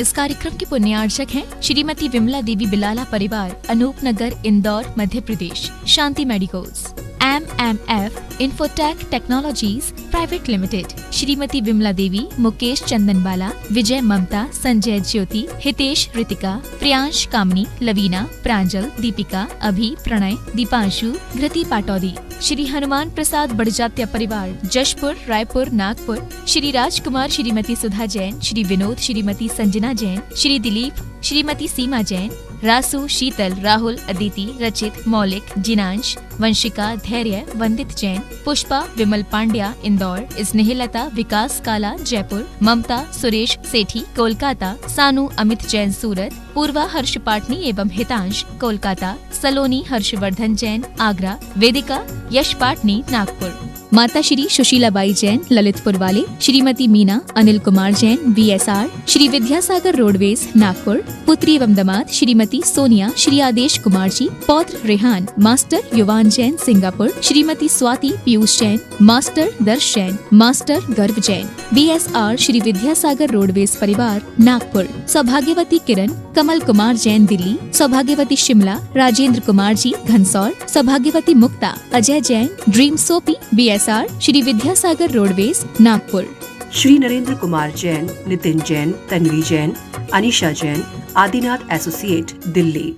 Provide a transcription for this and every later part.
इस कार्यक्रम के पुण्यार्चक हैं श्रीमती विमला देवी बिलाला परिवार, Anupnagar, Indore, Madhya Pradesh. Shanti medicos, MMF infotech technologies private limited. Shrimati Vimla Devi, Mukesh Chandanbala, Vijay Mamta, Sanjay Jyoti, Hitesh Ritika, Priyansh Kamni, Lavina, Pranjal, Deepika, Abhi, Pranay, Deepanshu, घृति Pataudi. Shri Hanuman Prasad Barjatya परिवार, जशपुर, रायपुर, नागपुर। श्री राजकुमार, श्रीमती सुधा जैन, श्री विनोद, श्रीमती संजना जैन, श्री दिलीप, श्रीमती सीमा जैन, रासु, शीतल, राहुल, अदिति, रचित, मौलिक, जिनांश, वंशिका, धैर्य, वंदित जैन, पुष्पा, विमल पांड्या, इंदौर, स्नेहलता, विकास काला, जयपुर, ममता, सुरेश सेठी, कोलकाता, सानू, अमित जैन, सूरत, पूर्वा, हर्ष पाटनी एवं हितांश, कोलकाता, सलोनी, हर्षवर्धन जैन, आगरा, वेदिका, यश पाटनी, नागपुर। माता श्री सुशीलाबाई जैन, ललितपुर वाले, श्रीमती मीना, अनिल कुमार जैन, VSR, श्री विद्यासागर रोडवेज, नागपुर। पुत्री एवं दामाद श्रीमती सोनिया, श्री आदेश कुमार जी, पौत्र रेहान, मास्टर युवान जैन, सिंगापुर। श्रीमती स्वाति पीयूष जैन, मास्टर दर्श जैन, मास्टर गर्व जैन, VSR, श्री विद्यासागर रोडवेज परिवार, नागपुर। सौभाग्यवती किरण, कमल कुमार जैन, दिल्ली। सौभाग्यवती शिमला, राजेंद्र कुमार जी, घनसौर। सौभाग्यवती Mukta, Ajay Jain, dream soapy, VSR, Shri Vidyasagar roadways, Nagpur. Shri Narendra Kumar Jain, Nitin Jain, Tanvi Jain, Anisha Jain, Adinath associate, Delhi.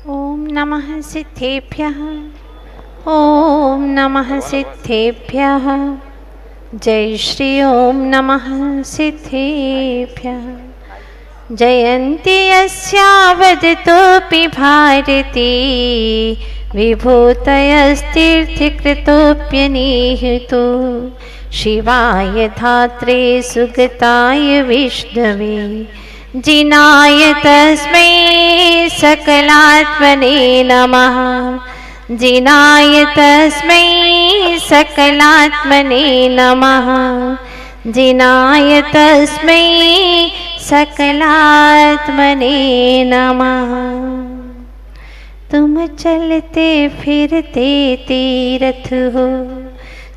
ओम नमः सिद्धेभ्यः, ओम नमः सिद्धेभ्यः। जय श्री ओम नमः सिद्धेभ्यः। जयन्ती यस्यावदतोऽपि भारती, विभूतयस्तीर्थकृतोऽप्यनिहितो। शिवाय धात्रे सुगताय विष्णवे, जिनाय तस्मै सकलात्मने नमः। जिनाय तस्मै सकलात्मने नमः। जिनाय तस्मै सकलात्मने नमः। तुम चलते फिरते तीर्थ हो,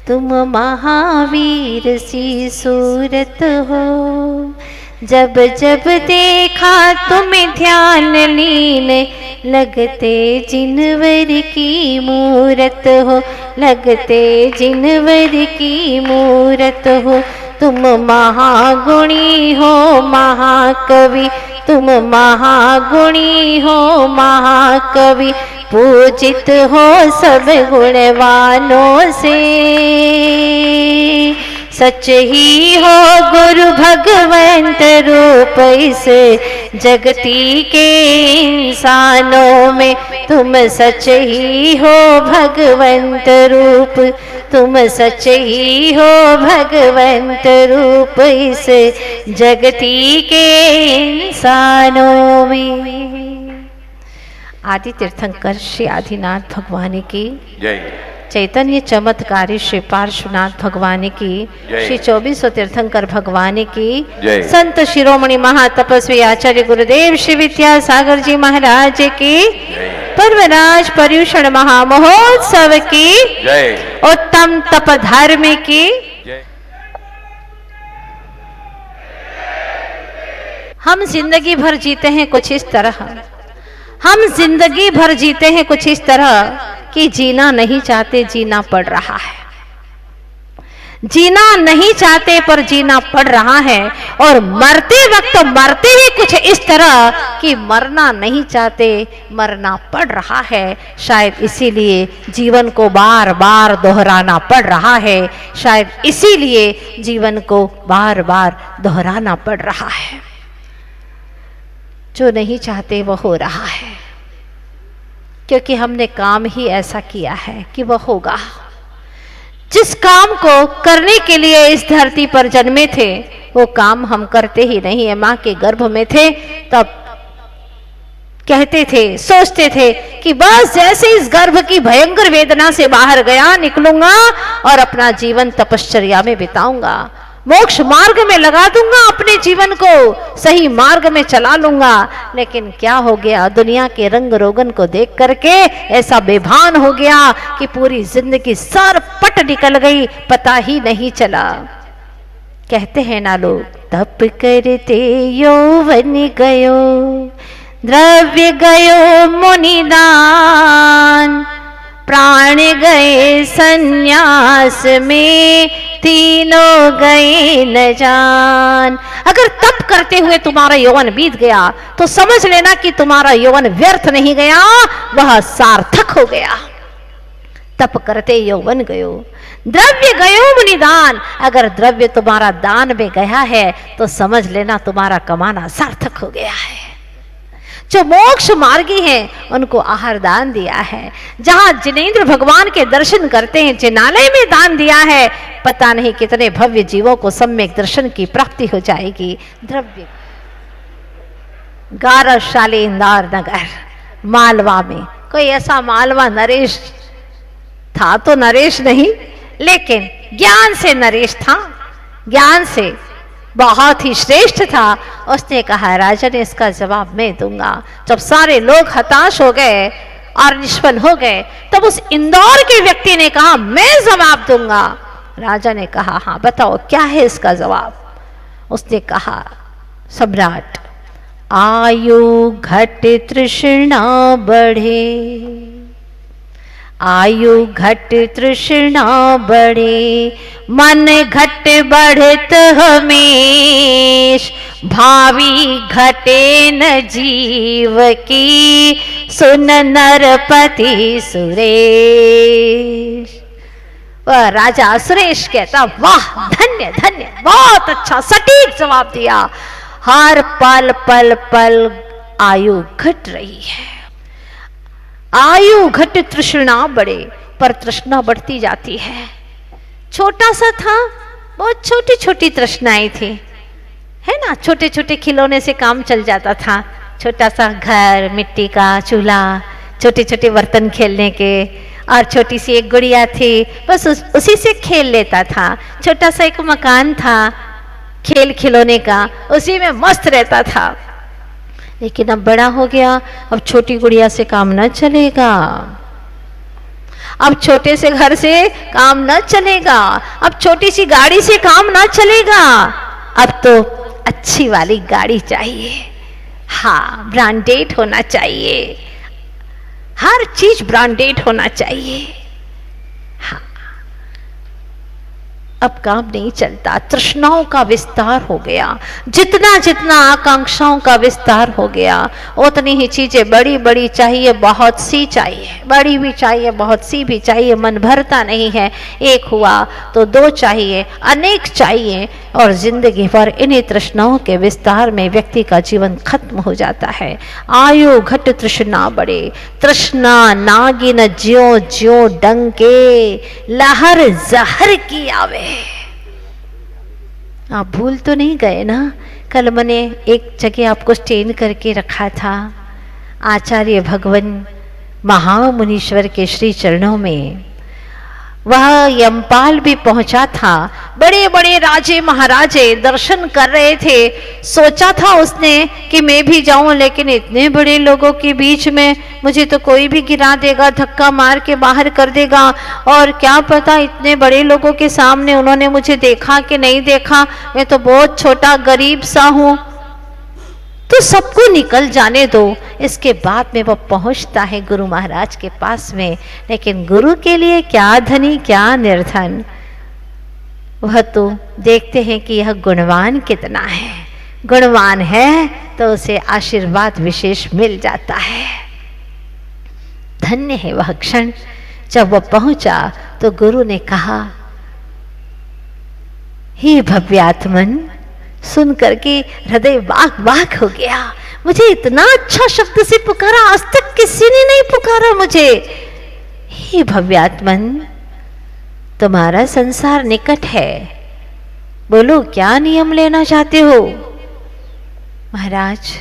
तुम महावीर सी सूरत हो। जब जब देखा तुम्हें ध्यान लीन, लगते जिनवर की मूरत हो। लगते जिनवर की मूरत हो। तुम महागुणी हो महाकवि, तुम महागुणी हो महाकवि। पूजित हो सब गुणवानों से, सच ही हो गुरु भगवंत रूप इस जगती के इंसानों में। तुम सच ही हो भगवंत रूप, तुम सच ही हो भगवंत रूप इस जगती के इंसानों में। आदि तीर्थंकर श्री आदिनाथ भगवान की जय। चैतन्य चमत्कारी श्री पार्श्वनाथ भगवान की, श्री 2400 तीर्थंकर भगवान की, संत शिरोमणि महातपस्वी आचार्य गुरुदेव श्री विद्यासागर जी महाराज की, पर्वराज पर्यूषण महामहोत्सव की, उत्तम तपधर्म की। हम जिंदगी भर जीते हैं कुछ इस तरह, हम जिंदगी भर जीते हैं कुछ इस तरह कि जीना नहीं चाहते, जीना पड़ रहा है। जीना नहीं चाहते पर जीना पड़ रहा है। और मरते वक्त मरते भी कुछ इस तरह कि मरना नहीं चाहते, मरना पड़ रहा है। शायद इसीलिए जीवन को बार बार दोहराना पड़ रहा है। शायद इसीलिए जीवन को बार बार दोहराना पड़ रहा है। जो नहीं चाहते वो हो रहा है, क्योंकि हमने काम ही ऐसा किया है कि वह होगा। जिस काम को करने के लिए इस धरती पर जन्मे थे, वो काम हम करते ही नहीं है। माँ के गर्भ में थे तब कहते थे, सोचते थे कि बस जैसे इस गर्भ की भयंकर वेदना से बाहर गया, निकलूंगा और अपना जीवन तपश्चर्या में बिताऊंगा। मोक्ष मार्ग में लगा दूंगा, अपने जीवन को सही मार्ग में चला लूंगा। लेकिन क्या हो गया, दुनिया के रंग रोगन को देख करके ऐसा बेभान हो गया कि पूरी जिंदगी सर पट निकल गई, पता ही नहीं चला। कहते हैं ना लोग, तप करते यौवन गयो, द्रव्य गयो मुनिदान, प्राण गए संन्यास में, तीनों गए न जान। अगर तप करते हुए तुम्हारा यौवन बीत गया तो समझ लेना कि तुम्हारा यौवन व्यर्थ नहीं गया, वह सार्थक हो गया। तप करते यौवन गयो, द्रव्य गयो मुनिदान। अगर द्रव्य तुम्हारा दान में गया है तो समझ लेना तुम्हारा कमाना सार्थक हो गया है। जो मोक्ष मार्गी हैं उनको आहार दान दिया है। जहां जिनेंद्र भगवान के दर्शन करते हैं, जिनालय में दान दिया है, पता नहीं कितने भव्य जीवों को सम्यक दर्शन की प्राप्ति हो जाएगी। द्रव्य गौरवशाली इंदौर नगर मालवा में कोई ऐसा मालवा नरेश था तो नरेश नहीं, लेकिन ज्ञान से नरेश था, ज्ञान से बहुत ही श्रेष्ठ था। उसने कहा, राजा ने इसका जवाब मैं दूंगा। जब सारे लोग हताश हो गए और निष्फल हो गए, तब उस इंदौर के व्यक्ति ने कहा, मैं जवाब दूंगा। राजा ने कहा, हाँ बताओ क्या है इसका जवाब। उसने कहा, सम्राट, आयु घट तृष्णा बढ़े, आयु घट तृष्णा बढ़े, मन घट बढ़त हमेश, भावी घटे न जीव की, सुन नरपति सुरेश। वह राजा सुरेश कहता, वाह धन्य धन्य, बहुत अच्छा सटीक जवाब दिया। हर पल पल पल आयु घट रही है, आयु घट तृष्णा बढ़े, पर तृष्णा बढ़ती जाती है। छोटा सा था, बहुत छोटी छोटी तृष्णाएं थी, है ना। छोटे छोटे खिलौने से काम चल जाता था। छोटा सा घर, मिट्टी का चूल्हा, छोटे छोटे बर्तन खेलने के, और छोटी सी एक गुड़िया थी, बस उसी से खेल लेता था। छोटा सा एक मकान था खेल खिलौने का, उसी में मस्त रहता था। लेकिन अब बड़ा हो गया, अब छोटी गुड़िया से काम न चलेगा, अब छोटे से घर से काम न चलेगा, अब छोटी सी गाड़ी से काम न चलेगा, अब तो अच्छी वाली गाड़ी चाहिए। हाँ, ब्रांडेड होना चाहिए, हर चीज ब्रांडेड होना चाहिए। हाँ, अब काम नहीं चलता, तृष्णाओं का विस्तार हो गया। जितना जितना आकांक्षाओं का विस्तार हो गया, उतनी ही चीजें बड़ी बड़ी चाहिए, बहुत सी चाहिए, बड़ी भी चाहिए, बहुत सी भी चाहिए, मन भरता नहीं है। एक हुआ तो दो चाहिए, अनेक चाहिए, और जिंदगी भर इन्हीं तृष्णाओं के विस्तार में व्यक्ति का जीवन खत्म हो जाता है। आयु घट तृष्णा बढ़े, तृष्णा नागिन ज्यो ज्यो डंके, लहर जहर की आवे। आप भूल तो नहीं गए ना, कल मैंने एक जगह आपको स्टेन करके रखा था, आचार्य भगवान महामुनीश्वर के श्री चरणों में। वह यमपाल भी पहुंचा था, बड़े बड़े राजे महाराजे दर्शन कर रहे थे। सोचा था उसने कि मैं भी जाऊं, लेकिन इतने बड़े लोगों के बीच में मुझे तो कोई भी गिरा देगा, धक्का मार के बाहर कर देगा, और क्या पता इतने बड़े लोगों के सामने उन्होंने मुझे देखा कि नहीं देखा, मैं तो बहुत छोटा गरीब सा हूं, तो सबको निकल जाने दो। इसके बाद में वह पहुंचता है गुरु महाराज के पास में, लेकिन गुरु के लिए क्या धनी क्या निर्धन, वह तो देखते हैं कि यह गुणवान कितना है। गुणवान है तो उसे आशीर्वाद विशेष मिल जाता है। धन्य है वह क्षण। जब वह पहुंचा तो गुरु ने कहा, हे भव्यात्मन, सुन करके हृदय बाग बाग हो गया। मुझे इतना अच्छा शब्द से पुकारा, आज तक किसी ने नहीं पुकारा मुझे। हे भव्यात्मन, तुम्हारा संसार निकट है, बोलो क्या नियम लेना चाहते हो। महाराज,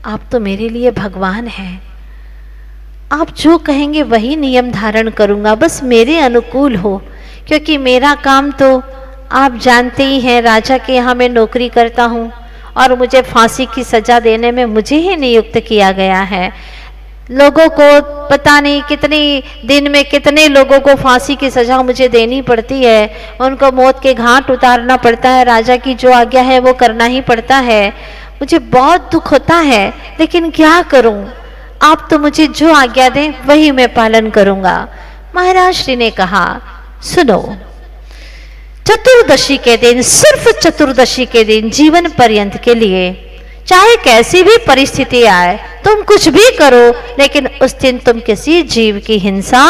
आप तो मेरे लिए भगवान हैं, आप जो कहेंगे वही नियम धारण करूंगा, बस मेरे अनुकूल हो, क्योंकि मेरा काम तो आप जानते ही हैं राजा के यहाँ मैं नौकरी करता हूँ और मुझे फांसी की सजा देने में मुझे ही नियुक्त किया गया है। लोगों को पता नहीं कितनी दिन में कितने लोगों को फांसी की सजा मुझे देनी पड़ती है, उनको मौत के घाट उतारना पड़ता है, राजा की जो आज्ञा है वो करना ही पड़ता है। मुझे बहुत दुख होता है, लेकिन क्या करूं, आप तो मुझे जो आज्ञा दें वही मैं पालन करूंगा। महाराज श्री ने कहा, सुनो, चतुर्दशी के दिन, सिर्फ चतुर्दशी के दिन जीवन पर्यंत के लिए चाहे कैसी भी परिस्थिति आए तुम कुछ भी करो, लेकिन उस दिन तुम किसी जीव की हिंसा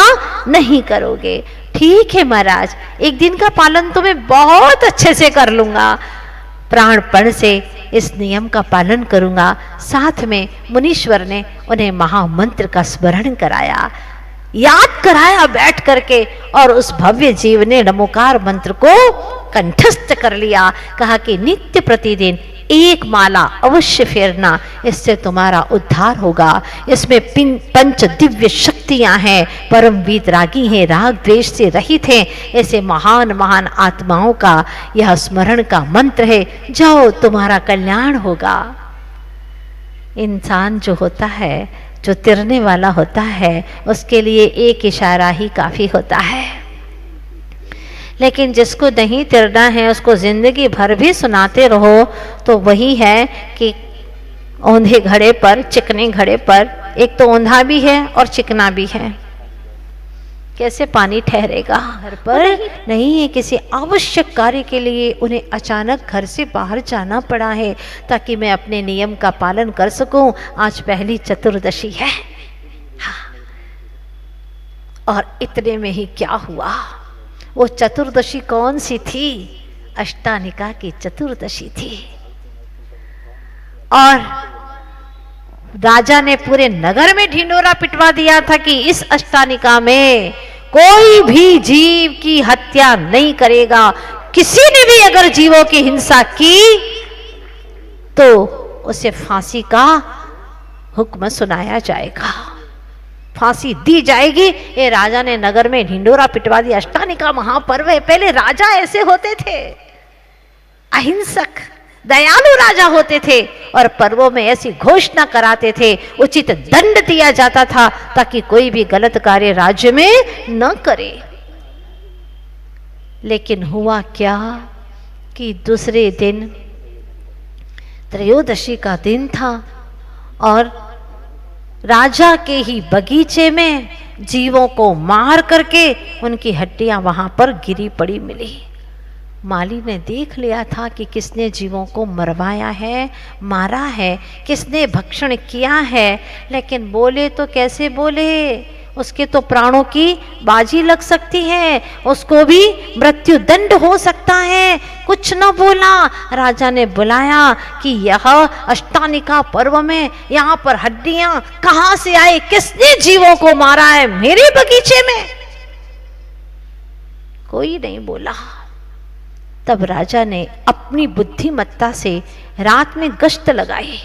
नहीं करोगे। ठीक है महाराज, एक दिन का पालन तो मैं बहुत अच्छे से कर लूंगा, प्राणपण से इस नियम का पालन करूंगा। साथ में मुनीश्वर ने उन्हें महामंत्र का स्मरण कराया, याद कराया बैठ करके, और उस भव्य जीव ने नमोकार मंत्र को कंठस्थ कर लिया। कहा कि नित्य प्रतिदिन एक माला अवश्य फेरना, इससे तुम्हारा उद्धार होगा। इसमें पंच दिव्य शक्तियां हैं, परम वीतरागी हैं, राग द्वेष से रहित हैं, ऐसे महान महान आत्माओं का यह स्मरण का मंत्र है। जाओ, तुम्हारा कल्याण होगा। इंसान जो होता है, जो तिरने वाला होता है, उसके लिए एक इशारा ही काफी होता है, लेकिन जिसको नहीं तिरना है उसको जिंदगी भर भी सुनाते रहो तो वही है कि औंधे घड़े पर, चिकने घड़े पर, एक तो औंधा भी है और चिकना भी है, कैसे पानी ठहरेगा। घर पर नहीं है, किसी आवश्यक कार्य के लिए उन्हें अचानक घर से बाहर जाना पड़ा है ताकि मैं अपने नियम का पालन कर सकूं। आज पहली चतुर्दशी है। हाँ। और इतने में ही क्या हुआ, वो चतुर्दशी कौन सी थी? अष्टानिका की चतुर्दशी थी। और राजा ने पूरे नगर में ढिंडोरा पिटवा दिया था कि इस अष्टानिका में कोई भी जीव की हत्या नहीं करेगा। किसी ने भी अगर जीवों की हिंसा की तो उसे फांसी का हुक्म सुनाया जाएगा, फांसी दी जाएगी। ये राजा ने नगर में ढिंडोरा पिटवा दिया। अष्टानिका महापर्व है। पहले राजा ऐसे होते थे, अहिंसक दयालु राजा होते थे और पर्वों में ऐसी घोषणा कराते थे, उचित दंड दिया जाता था ताकि कोई भी गलत कार्य राज्य में न करे। लेकिन हुआ क्या कि दूसरे दिन त्रयोदशी का दिन था और राजा के ही बगीचे में जीवों को मार करके उनकी हड्डियां वहां पर गिरी पड़ी मिली। माली ने देख लिया था कि किसने जीवों को मरवाया है, मारा है, किसने भक्षण किया है, लेकिन बोले तो कैसे बोले, उसके तो प्राणों की बाजी लग सकती है, उसको भी मृत्यु दंड हो सकता है। कुछ न बोला। राजा ने बुलाया कि यह अष्टानिका पर्व में यहाँ पर हड्डियां कहाँ से आई, किसने जीवों को मारा है मेरे बगीचे में? कोई नहीं बोला। तब राजा ने अपनी बुद्धिमत्ता से रात में गश्त लगाई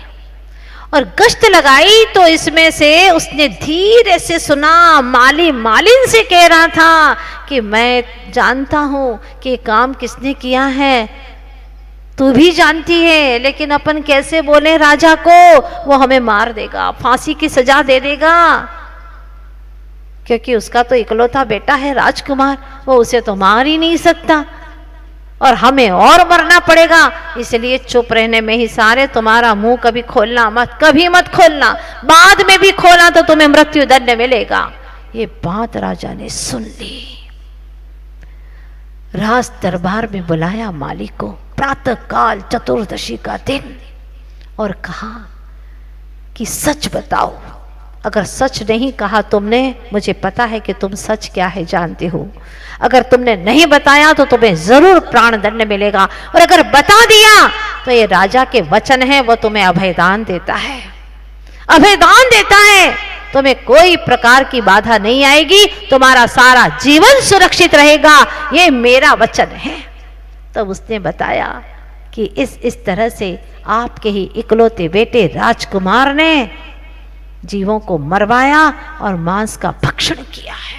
और गश्त लगाई तो इसमें से उसने धीरे से सुना, माली मालिन से कह रहा था कि मैं जानता हूं कि काम किसने किया है, तू भी जानती है, लेकिन अपन कैसे बोले राजा को, वो हमें मार देगा, फांसी की सजा दे देगा, क्योंकि उसका तो इकलौता बेटा है राजकुमार, वो उसे तो मार ही नहीं सकता और हमें और मरना पड़ेगा। इसलिए चुप रहने में ही सारे, तुम्हारा मुंह कभी खोलना मत, कभी मत खोलना, बाद में भी खोला तो तुम्हें मृत्यु दंड मिलेगा। ये बात राजा ने सुन ली। राज दरबार में बुलाया माली को प्रातः काल चतुर्दशी का दिन और कहा कि सच बताओ, अगर सच नहीं कहा तुमने, मुझे पता है कि तुम सच क्या है जानते हो, अगर तुमने नहीं बताया तो तुम्हें जरूर प्राण दंड मिलेगा, और अगर बता दिया तो ये राजा के वचन है, वो तुम्हें अभयदान देता है, अभयदान देता है, तुम्हें कोई प्रकार की बाधा नहीं आएगी, तुम्हारा सारा जीवन सुरक्षित रहेगा, ये मेरा वचन है। तब उसने बताया कि इस तरह से आपके ही इकलौते बेटे राजकुमार ने जीवों को मरवाया और मांस का भक्षण किया है।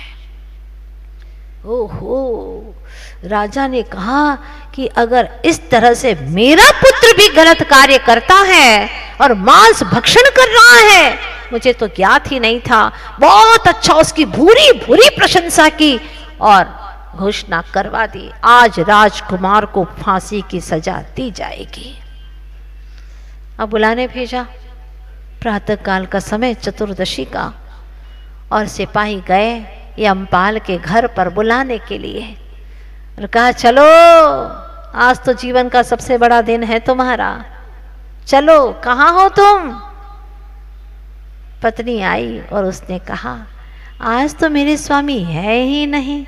ओहो, राजा ने कहा कि अगर इस तरह से मेरा पुत्र भी गलत कार्य करता है और मांस भक्षण कर रहा है, मुझे तो ज्ञात ही नहीं था। बहुत अच्छा, उसकी भूरी भूरी प्रशंसा की और घोषणा करवा दी, आज राजकुमार को फांसी की सजा दी जाएगी। अब बुलाने भेजा, प्रातः काल का समय, चतुर्दशी का, और सिपाही गए यमपाल के घर पर बुलाने के लिए और कहा चलो, आज तो जीवन का सबसे बड़ा दिन है तुम्हारा, चलो, कहाँ हो तुम? पत्नी आई और उसने कहा आज तो मेरे स्वामी है ही नहीं,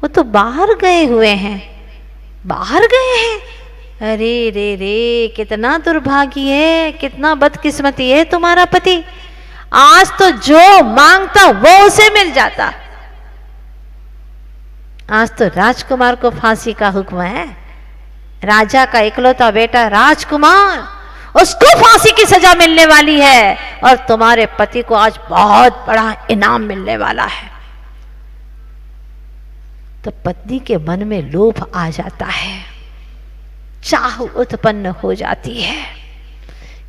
वो तो बाहर गए हुए हैं, बाहर गए हैं। अरे रे रे, कितना दुर्भाग्य है, कितना बदकिस्मती है तुम्हारा पति, आज तो जो मांगता वो उसे मिल जाता। आज तो राजकुमार को फांसी का हुक्म है, राजा का इकलौता बेटा राजकुमार, उसको फांसी की सजा मिलने वाली है और तुम्हारे पति को आज बहुत बड़ा इनाम मिलने वाला है। तो पत्नी के मन में लोभ आ जाता है, चाह उत्पन्न हो जाती है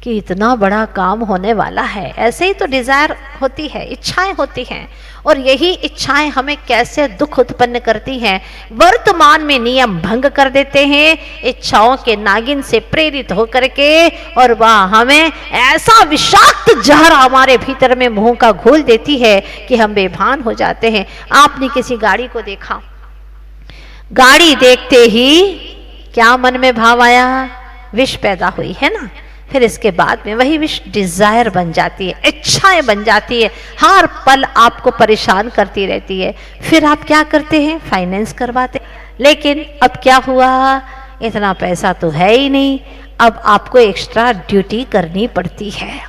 कि इतना बड़ा काम होने वाला है। ऐसे ही तो डिजायर होती है, इच्छाएं होती हैं, और यही इच्छाएं हमें कैसे दुख उत्पन्न करती हैं। वर्तमान में नियम भंग कर देते हैं इच्छाओं के नागिन से प्रेरित होकर के, और वह हमें ऐसा विषाक्त जहर हमारे भीतर में मुंह का घोल देती है कि हम बेभान हो जाते हैं। आपने किसी गाड़ी को देखा, गाड़ी देखते ही क्या मन में भाव आया? विष पैदा हुई है ना। फिर इसके बाद में वही विष डिजायर बन जाती है, इच्छाएं बन जाती है, हर पल आपको परेशान करती रहती है। फिर आप क्या करते हैं? फाइनेंस करवाते। लेकिन अब क्या हुआ, इतना पैसा तो है ही नहीं, अब आपको एक्स्ट्रा ड्यूटी करनी पड़ती है।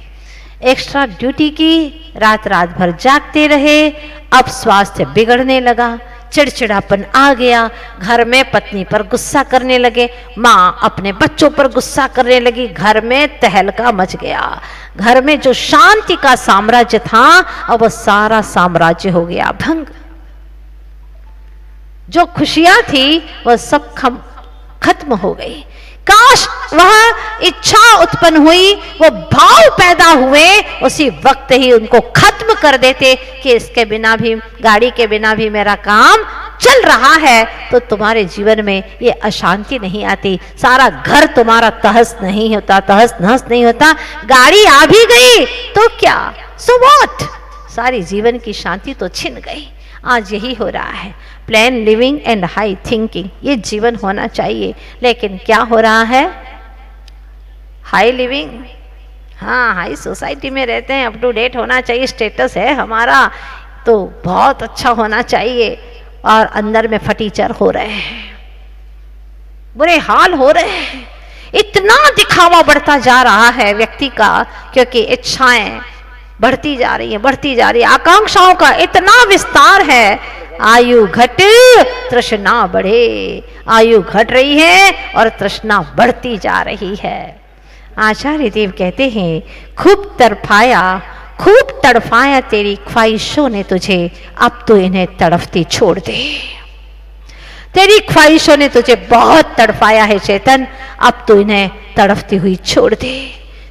एक्स्ट्रा ड्यूटी की, रात रात भर जागते रहे, अब स्वास्थ्य बिगड़ने लगा, चिड़चिड़ापन आ गया, घर में पत्नी पर गुस्सा करने लगे, माँ अपने बच्चों पर गुस्सा करने लगी, घर में तहलका मच गया। घर में जो शांति का साम्राज्य था अब वो सारा साम्राज्य हो गया भंग। जो खुशियां थी वह सब खत्म हो गई। काश वह इच्छा उत्पन्न हुई, वो भाव पैदा हुए, उसी वक्त ही उनको खत्म कर देते कि इसके बिना भी, गाड़ी के बिना भी मेरा काम चल रहा है। तो तुम्हारे जीवन में ये अशांति नहीं आती, सारा घर तुम्हारा तहस नहीं होता, तहस नहस नहीं होता। गाड़ी आ भी गई तो क्या, सो व्हाट, सारी जीवन की शांति तो छिन गई। आज यही हो रहा है, plane living and high thinking, ये जीवन होना चाहिए। लेकिन क्या हो रहा है? हाई लिविंग, हाँ, हाई सोसाइटी में रहते हैं, अप टू डेट होना चाहिए, स्टेटस है हमारा तो बहुत अच्छा होना चाहिए, और अंदर में फटीचर हो रहे हैं, बुरे हाल हो रहे हैं। इतना दिखावा बढ़ता जा रहा है व्यक्ति का, क्योंकि इच्छाएं बढ़ती जा रही है, बढ़ती जा रही है, आकांक्षाओं का इतना विस्तार है। आयु घटे तृष्णा बढ़े, आयु घट रही है और तृष्णा बढ़ती जा रही है। आचार्य देव कहते हैं, खूब तड़फाया तेरी ख्वाहिशों ने तुझे, अब तो इन्हें तड़फती छोड़ दे। तेरी ख्वाहिशों ने तुझे बहुत तड़फाया है चेतन, अब तो इन्हें तड़फती हुई छोड़ दे।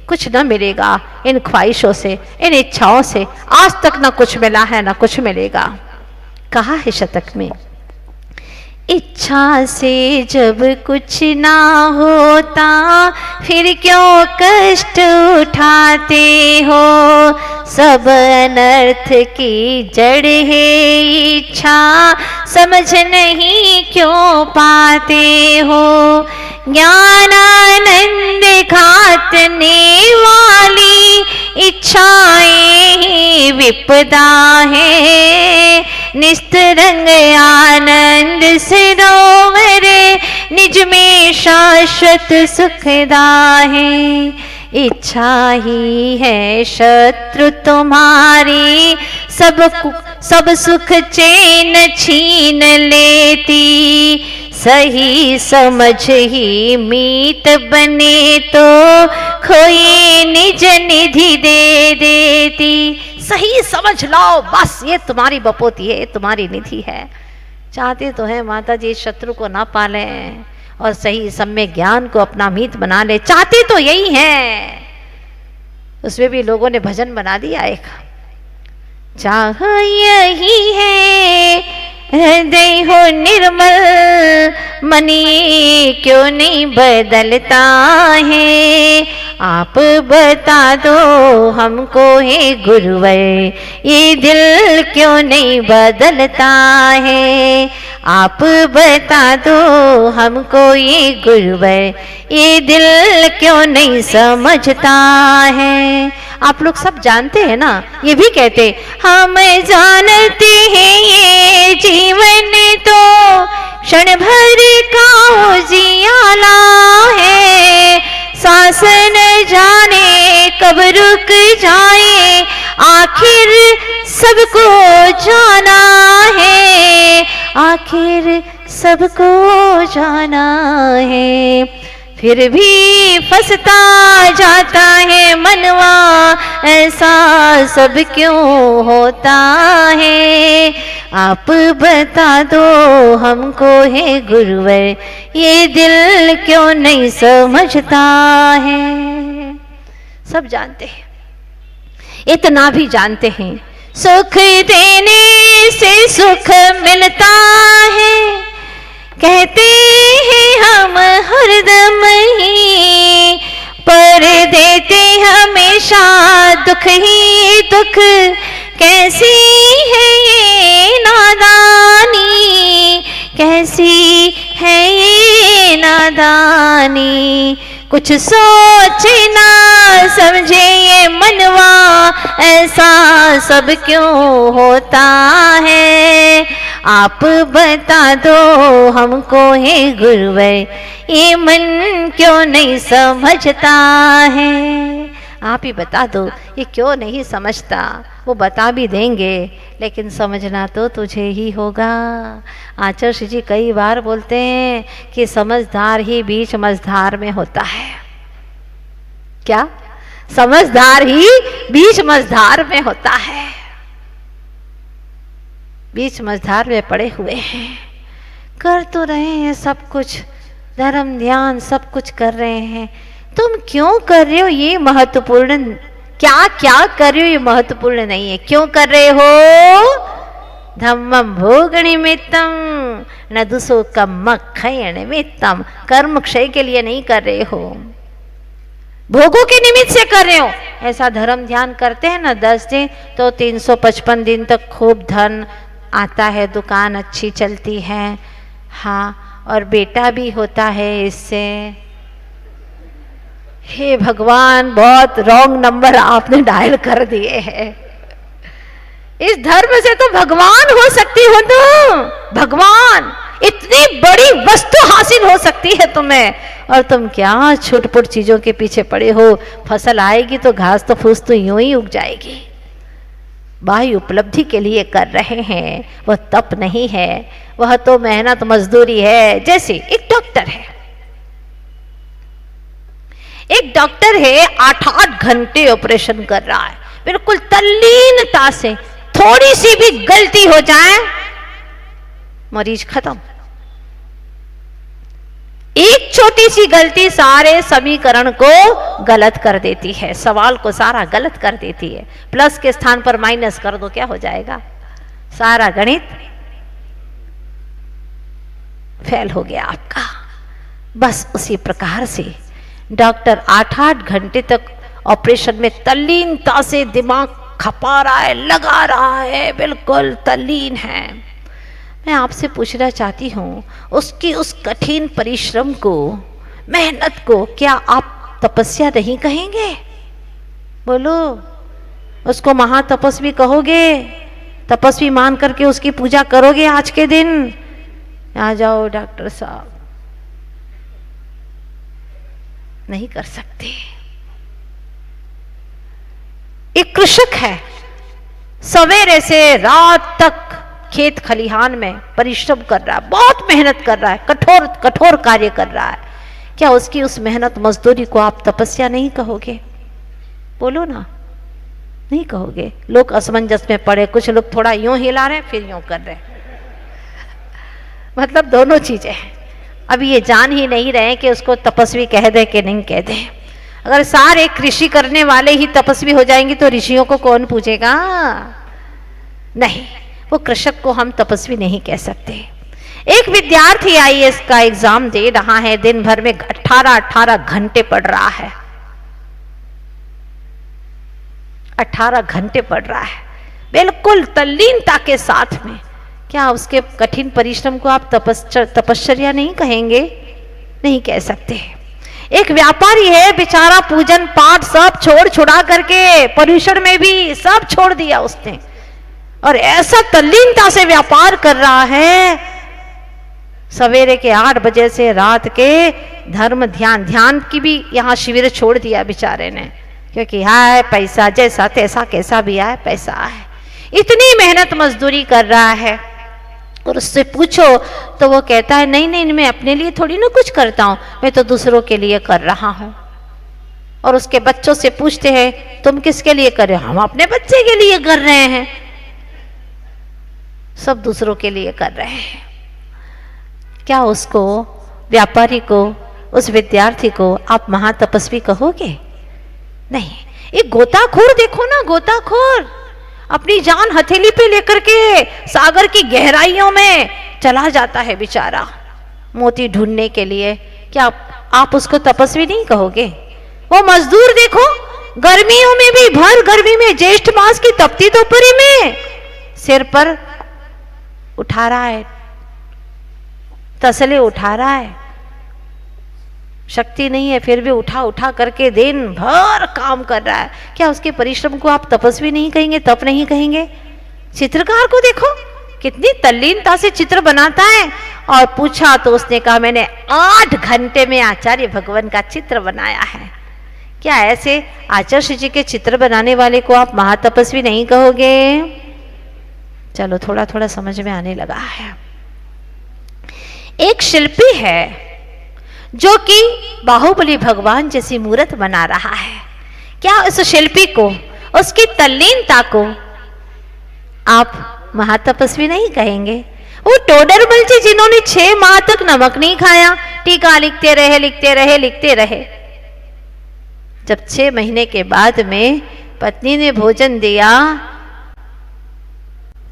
कुछ न मिलेगा इन ख्वाहिशों से, इन इच्छाओं से, आज तक न कुछ मिला है न कुछ मिलेगा। कहा है शतक में, इच्छा से जब कुछ ना होता फिर क्यों कष्ट उठाते हो, सब अनर्थ की जड़ है इच्छा, समझ नहीं क्यों पाते हो। ज्ञानानंद घातने वाली इच्छाएं ही विपदा है, निस्तरंग आनंद सरोवर निज में शाश्वत सुखदा है। इच्छा ही है शत्रु तुम्हारी, सब सुख चैन छीन लेती, सही समझ ही मीत बने तो खोई निज निधि दे देती। सही समझ लो, बस ये तुम्हारी बपोती है, ये तुम्हारी निधि है। चाहते तो हैं माता जी शत्रु को ना पालें और सही सम्यक ज्ञान को अपना मीत बना ले, चाहते तो यही है। उसमें भी लोगों ने भजन बना दिया एक, चाह यही है हृदय हो निर्मल, मन ये क्यों नहीं बदलता है। आप बता दो हमको हे गुरुवर, ये दिल क्यों नहीं बदलता है। आप बता दो हमको ये गुरुवर, ये दिल क्यों नहीं समझता है। आप लोग सब जानते हैं ना, ये भी कहते हम जानते हैं ये जीवन तो क्षण भर का उजियाला है। सांस न जाने कब रुक जाए, आखिर सबको जाना है, आखिर सबको जाना है। फिर भी फंसता जाता है मनवा, ऐसा सब क्यों होता है। आप बता दो हमको हे गुरुवर, ये दिल क्यों नहीं समझता है। सब जानते हैं, इतना भी जानते हैं सुख देने से सुख मिलता है। कहते हैं हम हरदम ही, पर देते हमेशा दुख ही दुख। कैसी है ये नादानी, कैसी है ये नादानी। कुछ सोचे ना समझे ये मनवा, ऐसा सब क्यों होता है। आप बता दो हमको हे गुरुवर, ये मन क्यों नहीं समझता है। आप ही बता दो ये क्यों नहीं समझता। वो बता भी देंगे लेकिन समझना तो तुझे ही होगा। आचार्य जी कई बार बोलते हैं कि समझदार ही बीच मझधार में होता है। क्या? समझदार ही बीच मझधार में होता है। बीच मझधार में पड़े हुए हैं, कर तो रहे हैं सब कुछ, धर्म ध्यान सब कुछ कर रहे हैं। तुम क्यों कर रहे हो ये महत्वपूर्ण, क्या क्या कर रहे हो ये महत्वपूर्ण नहीं है। क्यों कर रहे हो? धम्मम भोग निमित्तम न दुसो कम क्षय निमित्तम। कर्म क्षय के लिए नहीं कर रहे हो, भोगों के निमित्त से कर रहे हो। ऐसा धर्म ध्यान करते हैं ना 10 दिन तो 355 दिन तक खूब धन आता है, दुकान अच्छी चलती है, हाँ, और बेटा भी होता है इससे। हे भगवान, बहुत रॉन्ग नंबर आपने डायल कर दिए हैं। इस धर्म से तो भगवान हो सकती हो तुम। भगवान, इतनी बड़ी वस्तु हासिल हो सकती है तुम्हें, और तुम क्या छुटपुट चीजों के पीछे पड़े हो। फसल आएगी तो घास तो फूस तो यूं ही उग जाएगी। बाह्य उपलब्धि के लिए कर रहे हैं, वह तप नहीं है, वह तो मेहनत मजदूरी है। जैसे एक डॉक्टर है, एक डॉक्टर है 8-8 घंटे ऑपरेशन कर रहा है, बिल्कुल तल्लीनता से। थोड़ी सी भी गलती हो जाए मरीज खत्म। एक छोटी सी गलती सारे समीकरण को गलत कर देती है, सवाल को सारा गलत कर देती है। प्लस के स्थान पर माइनस कर दो, क्या हो जाएगा? सारा गणित फेल हो गया आपका। बस उसी प्रकार से डॉक्टर 8-8 घंटे तक ऑपरेशन में तल्लीनता से दिमाग खपा रहा है, लगा रहा है, बिल्कुल तल्लीन है। मैं आपसे पूछना चाहती हूँ, उसकी उस कठिन परिश्रम को, मेहनत को क्या आप तपस्या नहीं कहेंगे? बोलो, उसको महातपस्वी कहोगे? तपस्वी मान करके उसकी पूजा करोगे आज के दिन? आ जाओ डॉक्टर साहब, नहीं कर सकते। एक कृषक है, सवेरे से रात तक खेत खलिहान में परिश्रम कर रहा है, बहुत मेहनत कर रहा है, कठोर कठोर कार्य कर रहा है। क्या उसकी उस मेहनत मजदूरी को आप तपस्या नहीं कहोगे? बोलो ना, नहीं कहोगे। लोग असमंजस में पड़े, कुछ लोग थोड़ा यूं हिला रहे हैं, फिर यूं कर रहे हैं। मतलब दोनों चीजें हैं। अभी ये जान ही नहीं रहे कि उसको तपस्वी कह दे कि नहीं कह दे। अगर सारे कृषि करने वाले ही तपस्वी हो जाएंगे तो ऋषियों को कौन पूछेगा? नहीं, वो कृषक को हम तपस्वी नहीं कह सकते। एक विद्यार्थी आईएएस का एग्जाम दे रहा है, दिन भर में 18 घंटे पढ़ रहा है, 18 घंटे पढ़ रहा है, बिल्कुल तल्लीनता के साथ में। क्या उसके कठिन परिश्रम को आप तपश्चर्या नहीं कहेंगे? नहीं कह सकते। एक व्यापारी है बेचारा, पूजन पाठ सब छोड़ छुड़ा करके, पर्यूषण में भी सब छोड़ दिया उसने, और ऐसा तल्लीनता से व्यापार कर रहा है। सवेरे के 8 बजे से रात के धर्म ध्यान की भी यहाँ शिविर छोड़ दिया बेचारे ने, क्योंकि हाय पैसा, जैसा तैसा कैसा भी आए पैसा है। इतनी मेहनत मजदूरी कर रहा है, और उससे पूछो तो वो कहता है नहीं नहीं, मैं अपने लिए थोड़ी ना कुछ करता हूं, मैं तो दूसरों के लिए कर रहा हूं। और उसके बच्चों से पूछते हैं तुम किसके लिए कर रहे हो? हम अपने बच्चे के लिए कर रहे हैं। सब दूसरों के लिए कर रहे हैं। क्या उसको, व्यापारी को, उस विद्यार्थी को आप महातपस्वी कहोगे? नहीं। एक गोताखोर देखो ना, गोताखोर अपनी जान हथेली पे लेकर के सागर की गहराइयों में चला जाता है बेचारा मोती ढूंढने के लिए। क्या आप उसको तपस्वी नहीं कहोगे? वो मजदूर देखो, गर्मियों में भी, भर गर्मी में, ज्येष्ठ मास की तपती दोपहरी में सिर पर उठा रहा है, तसले उठा रहा है, शक्ति नहीं है फिर भी उठा उठा करके दिन भर काम कर रहा है। क्या उसके परिश्रम को आप तपस्वी नहीं कहेंगे, तप नहीं कहेंगे? चित्रकार को देखो कितनी तल्लीनता से चित्र बनाता है। और पूछा तो उसने कहा मैंने 8 घंटे में आचार्य भगवान का चित्र बनाया है। क्या ऐसे आचार्य जी के चित्र बनाने वाले को आप महातपस्वी नहीं कहोगे? चलो थोड़ा थोड़ा समझ में आने लगा है। एक शिल्पी है जो कि बाहुबली भगवान जैसी मूर्त बना रहा है। क्या उस शिल्पी को, उसकी तल्लीनता को आप महातपस्वी नहीं कहेंगे? वो टोडरमल जी जिन्होंने 6 माह तक नमक नहीं खाया, टीका लिखते रहे लिखते रहे लिखते रहे, जब 6 महीने के बाद में पत्नी ने भोजन दिया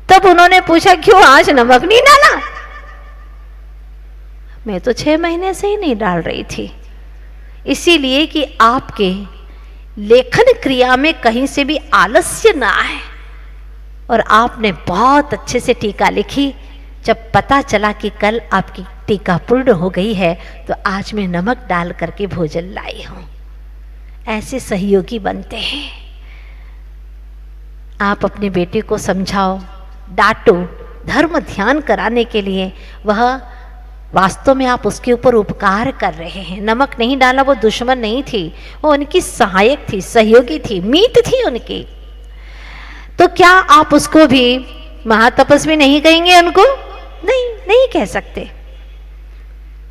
तब उन्होंने पूछा क्यों आज नमक नहीं डाला? मैं तो 6 महीने से ही नहीं डाल रही थी। इसीलिए कि आपके लेखन क्रिया में कहीं से भी आलस्य ना आए। और आपने बहुत अच्छे से टीका लिखी। जब पता चला कि कल आपकी टीका पूर्ण हो गई है तो आज मैं नमक डाल करके भोजन लाई हूं। ऐसे सहयोगी बनते हैं। आप अपने बेटे को समझाओ, डांटो, धर्म ध्यान कराने के लिए, वह वास्तव में आप उसके ऊपर उपकार कर रहे हैं। नमक नहीं डाला, वो दुश्मन नहीं थी, वो उनकी सहायक थी, सहयोगी थी, मीत थी उनकी। तो क्या आप उसको भी महातपस्वी नहीं कहेंगे? उनको नहीं कह सकते।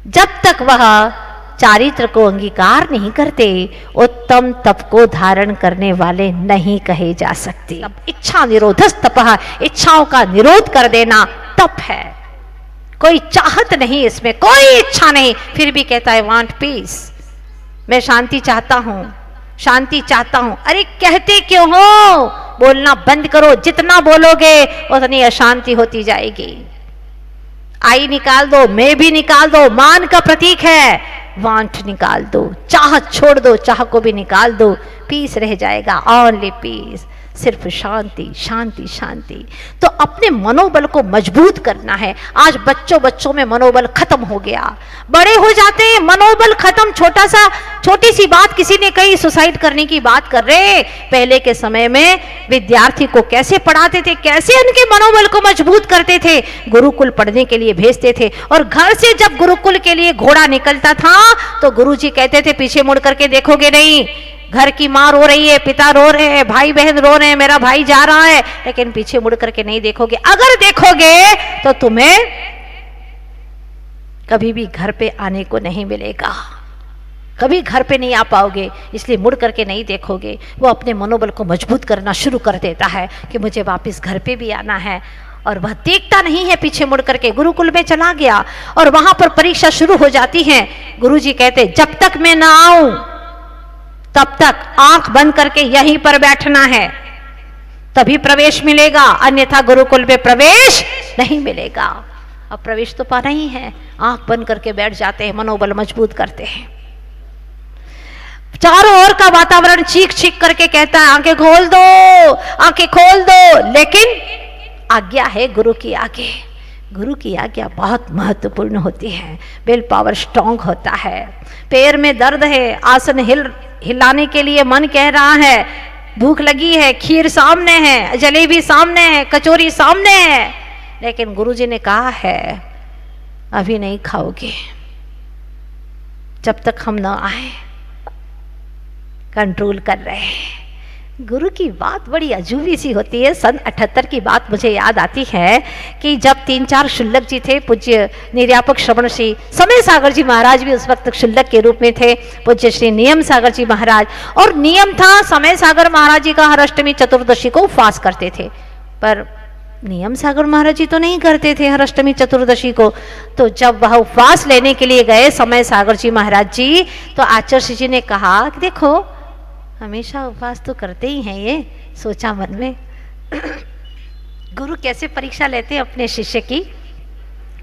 जब तक वह चारित्र को अंगीकार नहीं करते, उत्तम तप को धारण करने वाले नहीं कहे जा सकते। इच्छा निरोधस तपः, इच्छाओं का निरोध कर देना तप है। कोई चाहत नहीं, इसमें कोई इच्छा नहीं, फिर भी कहता है वांट पीस, मैं शांति चाहता हूं, शांति चाहता हूं। अरे कहते क्यों हो? बोलना बंद करो। जितना बोलोगे उतनी अशांति होती जाएगी। आई निकाल दो, मैं भी निकाल दो, मान का प्रतीक है। वांट निकाल दो, चाह छोड़ दो, चाह को भी निकाल दो, पीस रह जाएगा, ओनली पीस, सिर्फ शांति शांति शांति। तो अपने मनोबल को मजबूत करना है। आज बच्चों में मनोबल खत्म हो गया, बड़े हो जाते हैं मनोबल खत्म। छोटी सी बात किसी ने कही, सुसाइड करने की बात कर रहे। पहले के समय में विद्यार्थी को कैसे पढ़ाते थे, कैसे उनके मनोबल को मजबूत करते थे, गुरुकुल पढ़ने के लिए भेजते थे। और घर से जब गुरुकुल के लिए घोड़ा निकलता था तो गुरुजी कहते थे पीछे मुड़ करके देखोगे नहीं। घर की माँ रो रही है, पिता रो रहे हैं, भाई बहन रो रहे हैं, मेरा भाई जा रहा है, लेकिन पीछे मुड़ करके नहीं देखोगे। अगर देखोगे तो तुम्हें कभी भी घर पे आने को नहीं मिलेगा, कभी घर पे नहीं आ पाओगे। इसलिए मुड़ करके नहीं देखोगे। वो अपने मनोबल को मजबूत करना शुरू कर देता है कि मुझे वापस घर पे भी आना है। और वह देखता नहीं है, पीछे मुड़ करके गुरुकुल में चला गया और वहां पर परीक्षा शुरू हो जाती है। गुरुजी कहते जब तक मैं ना आऊं तब तक आंख बंद करके यहीं पर बैठना है, तभी प्रवेश मिलेगा, अन्यथा गुरुकुल में प्रवेश नहीं मिलेगा। अब प्रवेश तो पाना ही है, आंख बंद करके बैठ जाते हैं, मनोबल मजबूत करते हैं। चारों ओर का वातावरण चीख चीख करके कहता है आंखें खोल दो, आंखें खोल दो, लेकिन आज्ञा है गुरु की आगे। गुरु की आज्ञा बहुत महत्वपूर्ण होती है। विल पावर स्ट्रांग होता है। पैर में दर्द है, आसन हिलाने के लिए मन कह रहा है, भूख लगी है, खीर सामने है, जलेबी सामने है, कचौरी सामने है, लेकिन गुरुजी ने कहा है अभी नहीं खाओगे जब तक हम ना आए। कंट्रोल कर रहे हैं। गुरु की बात बड़ी अजूबी सी होती है। सन 78 की बात मुझे याद आती है कि जब 3-4 शुल्लक जी थे, पूज्य निर्यापक श्रवण श्री समय सागर जी महाराज भी उस वक्त शुल्लक के रूप में थे, पूज्य श्री नियम सागर जी महाराज, और नियम था समय सागर महाराज जी का हर अष्टमी चतुर्दशी को उपवास करते थे, पर नियम सागर महाराज जी तो नहीं करते थे हर अष्टमी चतुर्दशी को। तो जब वह उपवास लेने के लिए गए समय सागर जी महाराज जी, तो आचार्य जी ने कहा कि देखो हमेशा उपवास तो करते ही हैं ये। सोचा मन में गुरु कैसे परीक्षा लेते हैं अपने शिष्य की।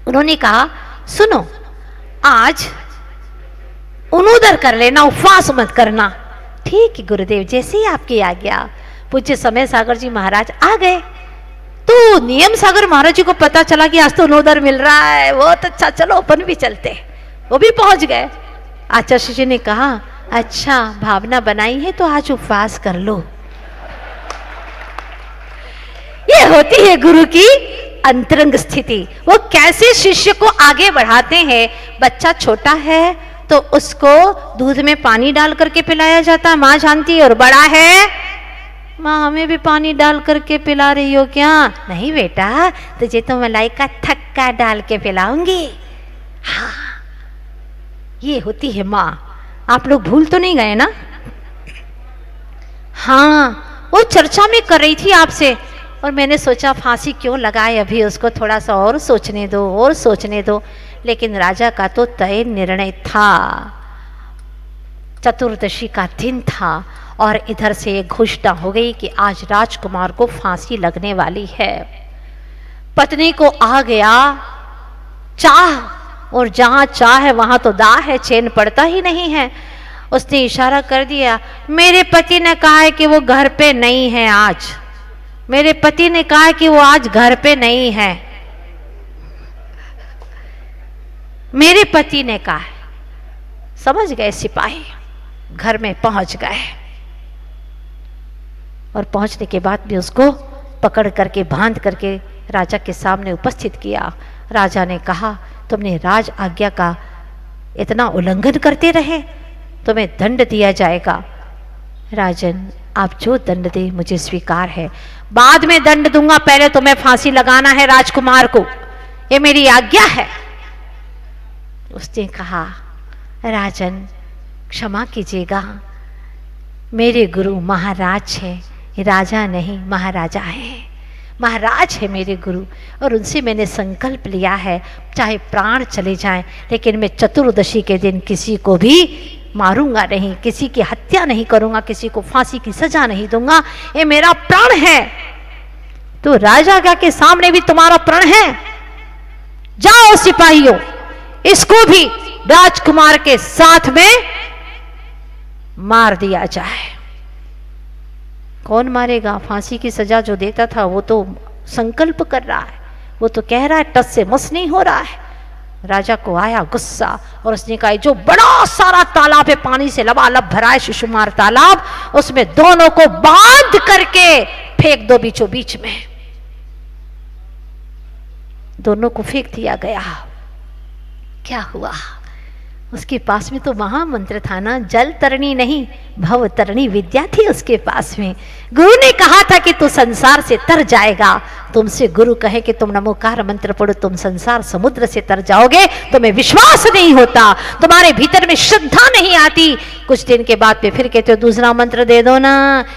उन्होंने कहा सुनो, आज उन्नूदर कर लेना, उपवास मत करना। ठीक है गुरुदेव, जैसे ही आपकी आज्ञा। पूज्य समय सागर जी महाराज आ गए, तो नियम सागर महाराज जी को पता चला कि आज तो उन्नूदर मिल रहा है, बहुत अच्छा, चलो अपन भी चलते। वो भी पहुंच गए। आचार्य जी ने कहा अच्छा भावना बनाई है तो आज उपवास कर लो। ये होती है गुरु की अंतरंग स्थिति। वो कैसे शिष्य को आगे बढ़ाते हैं। बच्चा छोटा है तो उसको दूध में पानी डाल करके पिलाया जाता है, माँ जानती है, और बड़ा है माँ हमें भी पानी डाल करके पिला रही हो क्या? नहीं बेटा, तुझे तो मलाई का थक्का डाल के पिलाऊंगी। हाँ, ये होती है माँ। आप लोग भूल तो नहीं गए ना? हाँ, वो चर्चा में कर रही थी आपसे, और मैंने सोचा फांसी क्यों लगाए, अभी उसको थोड़ा सा और सोचने दो, और सोचने दो। लेकिन राजा का तो तय निर्णय था। चतुर्दशी का दिन था और इधर से एक घोषणा हो गई कि आज राजकुमार को फांसी लगने वाली है। पत्नी को आ गया चाह, और जहां चाह है वहां तो दाह है, चैन पड़ता ही नहीं है। उसने इशारा कर दिया, मेरे पति ने कहा है कि वो घर पे नहीं है आज, मेरे पति ने कहा है कि वो आज घर पे नहीं है, मेरे पति ने कहा है। समझ गए सिपाही, घर में पहुंच गए, और पहुंचने के बाद भी उसको पकड़ करके बांध करके राजा के सामने उपस्थित किया। राजा ने कहा तुमने राज आज्ञा का इतना उल्लंघन करते रहे, तुम्हें दंड दिया जाएगा। राजन, आप जो दंड दे मुझे स्वीकार है, बाद में दंड दूंगा, पहले तुम्हें फांसी लगाना है राजकुमार को, ये मेरी आज्ञा है। उसने कहा राजन क्षमा कीजिएगा, मेरे गुरु महाराज है, राजा नहीं महाराजा है। महाराज है मेरे गुरु, और उनसे मैंने संकल्प लिया है चाहे प्राण चले जाएं, लेकिन मैं चतुर्दशी के दिन किसी को भी मारूंगा नहीं, किसी की हत्या नहीं करूंगा, किसी को फांसी की सजा नहीं दूंगा, ये मेरा प्राण है। तो राजा के सामने भी तुम्हारा प्राण है। जाओ सिपाहियों, इसको भी राजकुमार के साथ में मार दिया जाए। कौन मारेगा? फांसी की सजा जो देता था वो तो संकल्प कर रहा है, वो तो कह रहा है टस से मस नहीं हो रहा है। राजा को आया गुस्सा, और उसने कहा जो बड़ा सारा तालाब है, पानी से लबालब भरा है, शिशुमार तालाब, उसमें दोनों को बांध करके फेंक दो बीचों बीच में। दोनों को फेंक दिया गया। क्या हुआ? उसके पास में तो महामंत्र था ना, जल तरणी नहीं भव तरणी विद्या थी उसके पास में। गुरु ने कहा था कि तू संसार से तर जाएगा। तुमसे गुरु कहे कि तुम नमोकार मंत्र पढ़ो, तुम संसार समुद्र से तर जाओगे, तुम्हें विश्वास नहीं होता, तुम्हारे भीतर में श्रद्धा नहीं आती। कुछ दिन के बाद पे फिर कहते हो दूसरा मंत्र दे दो ना,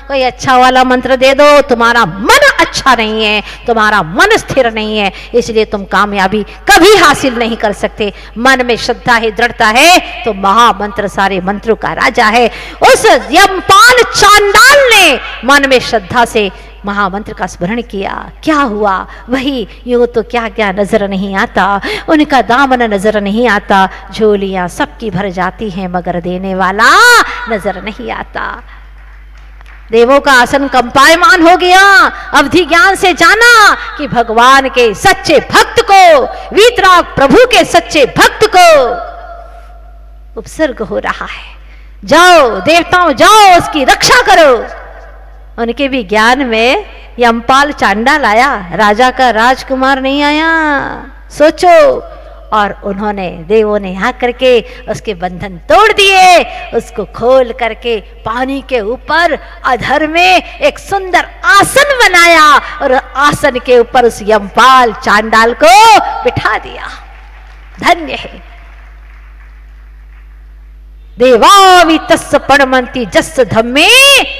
कोई अच्छा वाला मंत्र दे दो। तुम्हारा मन अच्छा नहीं है, तुम्हारा मन स्थिर नहीं है, इसलिए तुम कामयाबी कभी हासिल नहीं कर सकते। मन में श्रद्धा है, दृढ़ता है तो महामंत्र सारे मंत्रों का राजा है। उस यमपाल चांडाल ने मन में श्रद्धा से महामंत्र का स्मरण किया, क्या हुआ? वही यूं तो क्या क्या नजर नहीं आता, उनका दामन नजर नहीं आता, झोलियां सबकी भर जाती हैं मगर देने वाला नजर नहीं आता। देवों का आसन कंपायमान हो गया। अवधि ज्ञान से जाना कि भगवान के सच्चे भक्त को, वीतराग प्रभु के सच्चे भक्त को उपसर्ग हो रहा है। जाओ देवताओं, जाओ उसकी रक्षा करो। उनके भी ज्ञान में यमपाल चांडाल आया, राजा का राजकुमार नहीं आया। सोचो। और उन्होंने, देवों ने आकर के उसके बंधन तोड़ दिए, उसको खोल करके पानी के ऊपर अधर में एक सुंदर आसन बनाया और आसन के ऊपर उस यमपाल चांडाल को बिठा दिया। धन्य है। देवावि तस्य पणमंति जस धम्मे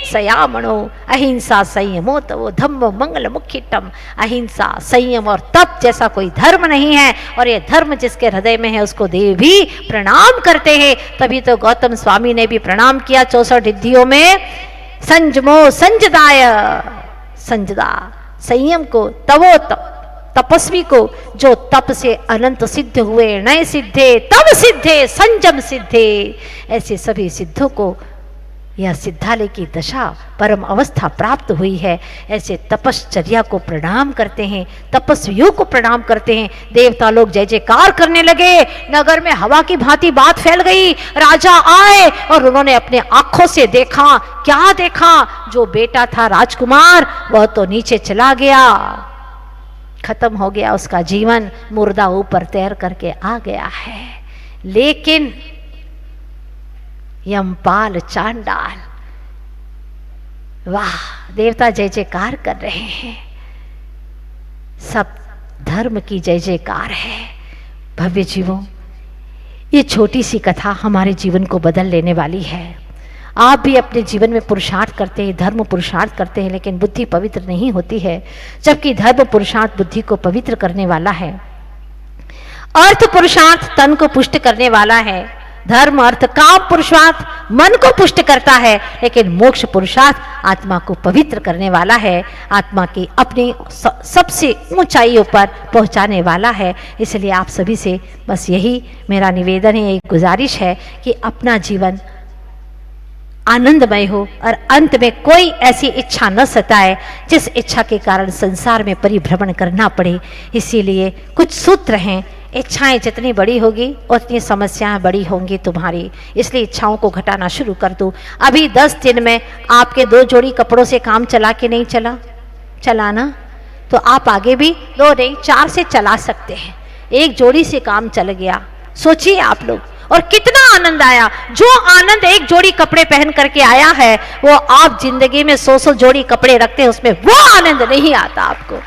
सयामणो अहिंसा संयमो तवो धम्म मंगल मुख्यतम। अहिंसा, संयम और तप जैसा कोई धर्म नहीं है, और ये धर्म जिसके हृदय में है उसको देव भी प्रणाम करते हैं। तभी तो गौतम स्वामी ने भी प्रणाम किया 64 रिद्धियों में। संजमो संजदाय, संजदा संयम को, तवो तप तपस्वी को, जो तप से अनंत सिद्ध हुए, नए सिद्धे तब सिद्धे संजम सिद्धे। ऐसे सभी सिद्धों को यह सिद्धालय की दशा परम अवस्था प्राप्त हुई है। ऐसे तपश्चर्या को प्रणाम करते हैं, तपस्वियों को प्रणाम करते हैं। देवता लोग जय जयकार करने लगे, नगर में हवा की भांति बात फैल गई। राजा आए और उन्होंने अपने आंखों से देखा। क्या देखा? जो बेटा था राजकुमार वह तो नीचे चला गया, खत्म हो गया उसका जीवन, मुर्दा ऊपर तैर करके आ गया है। लेकिन यमपाल चांडाल, वाह, देवता जय जयकार कर रहे हैं। सब धर्म की जय जयकार है। भव्य जीवों, ये छोटी सी कथा हमारे जीवन को बदल लेने वाली है। आप भी अपने जीवन में पुरुषार्थ करते हैं, धर्म पुरुषार्थ करते हैं, लेकिन बुद्धि पवित्र नहीं होती है, जबकि धर्म पुरुषार्थ बुद्धि को पवित्र करने वाला है। अर्थ पुरुषार्थ तन को पुष्ट करने वाला है। धर्म अर्थ काम पुरुषार्थ मन को पुष्ट करता है, लेकिन मोक्ष पुरुषार्थ आत्मा को पवित्र करने वाला है, आत्मा की अपनी सबसे ऊंचाइयों पर पहुंचाने वाला है। इसलिए आप सभी से बस यही मेरा निवेदन है, एक गुजारिश है कि अपना जीवन आनंदमय हो और अंत में कोई ऐसी इच्छा न सताए जिस इच्छा के कारण संसार में परिभ्रमण करना पड़े। इसीलिए कुछ सूत्र हैं, इच्छाएं जितनी बड़ी होगी उतनी समस्याएं बड़ी होंगी तुम्हारी, इसलिए इच्छाओं को घटाना शुरू कर दो। अभी 10 दिन में आपके 2 जोड़ी कपड़ों से काम चला कि नहीं चला ना, तो आप आगे भी 2 नहीं 4 से चला सकते हैं। 1 जोड़ी से काम चल गया, सोचिए आप लोग, और कितना आनंद आया। जो आनंद 1 जोड़ी कपड़े पहन करके आया है, वो आप जिंदगी में 100 जोड़ी कपड़े रखते हैं उसमें वो आनंद नहीं आता आपको।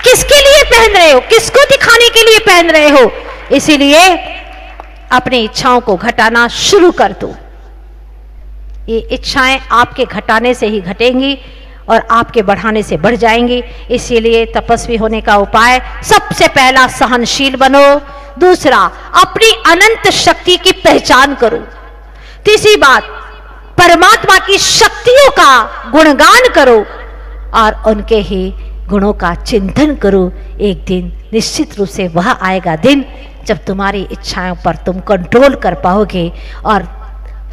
किसके लिए पहन रहे हो, किसको दिखाने के लिए पहन रहे हो? इसीलिए अपनी इच्छाओं को घटाना शुरू कर दो। ये इच्छाएं आपके घटाने से ही घटेंगी और आपके बढ़ाने से बढ़ जाएंगी। इसीलिए तपस्वी होने का उपाय, सबसे पहला सहनशील बनो। दूसरा, अपनी अनंत शक्ति की पहचान करो। तीसरी बात, परमात्मा की शक्तियों का गुणगान करो और उनके ही गुणों का चिंतन करो। एक दिन निश्चित रूप से वह आएगा दिन जब तुम्हारी इच्छाओं पर तुम कंट्रोल कर पाओगे, और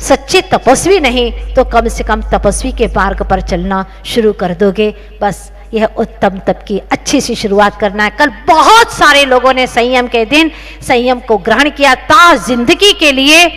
सच्चे तपस्वी नहीं तो कम से कम तपस्वी के मार्ग पर चलना शुरू कर दोगे। बस यह उत्तम तप की अच्छी सी शुरुआत करना है। कल बहुत सारे लोगों ने संयम के दिन संयम को ग्रहण किया था जिंदगी के लिए।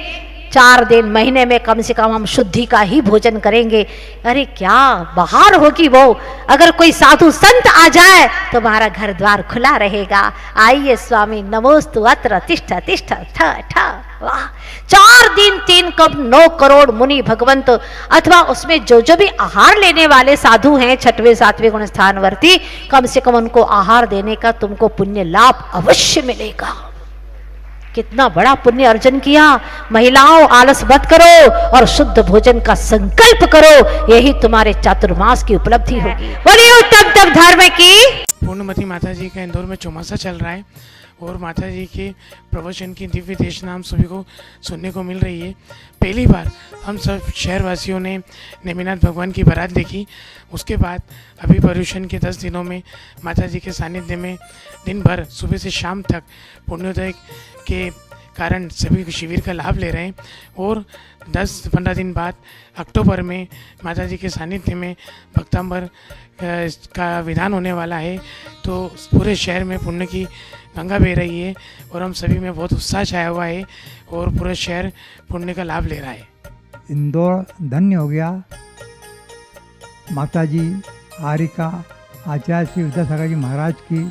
4 दिन महीने में कम से कम हम शुद्धि का ही भोजन करेंगे। अरे क्या बाहर होगी वो, अगर कोई साधु संत आ जाए तो हमारा घर द्वार खुला रहेगा। आइए स्वामी नमोस्तु अत्र तिष्ठ तिष्ठ ठ ठ। वाह, 4 दिन 3 कप 9 करोड़ मुनि भगवंत, अथवा उसमें जो जो भी आहार लेने वाले साधु हैं 6वें 7वें गुण स्थानवर्ती, कम से कम उनको आहार देने का तुमको पुण्य लाभ अवश्य मिलेगा। कितना बड़ा पुण्य अर्जन किया। महिलाओं, आलस मत करो और शुद्ध भोजन का संकल्प करो, यही तुम्हारे चातुर्मास की उपलब्धि होगी। बोलिए उत्तम तम धर्म की। पूर्णमती माता जी का इंदौर में चौमासा चल रहा है और माता जी के प्रवचन की दिव्य देशना हम सभी को सुनने को मिल रही है। पहली बार हम सब शहरवासियों ने नेमिनाथ भगवान की बारात देखी। उसके बाद अभी पर्यूषण के 10 दिनों में माता जी के सानिध्य में दिन भर सुबह से शाम तक पुण्योदय के कारण सभी शिविर का लाभ ले रहे हैं और 10-15 दिन बाद अक्टूबर में माता जी के सानिध्य में भक्तांबर का विधान होने वाला है। तो पूरे शहर में पुण्य की गंगा बह रही है और हम सभी में बहुत उत्साह छाया हुआ है और पूरा शहर पुण्य का लाभ ले रहा है। इंदौर धन्य हो गया। माता जी हारिका आचार्य श्री विद्यासागर जी महाराज की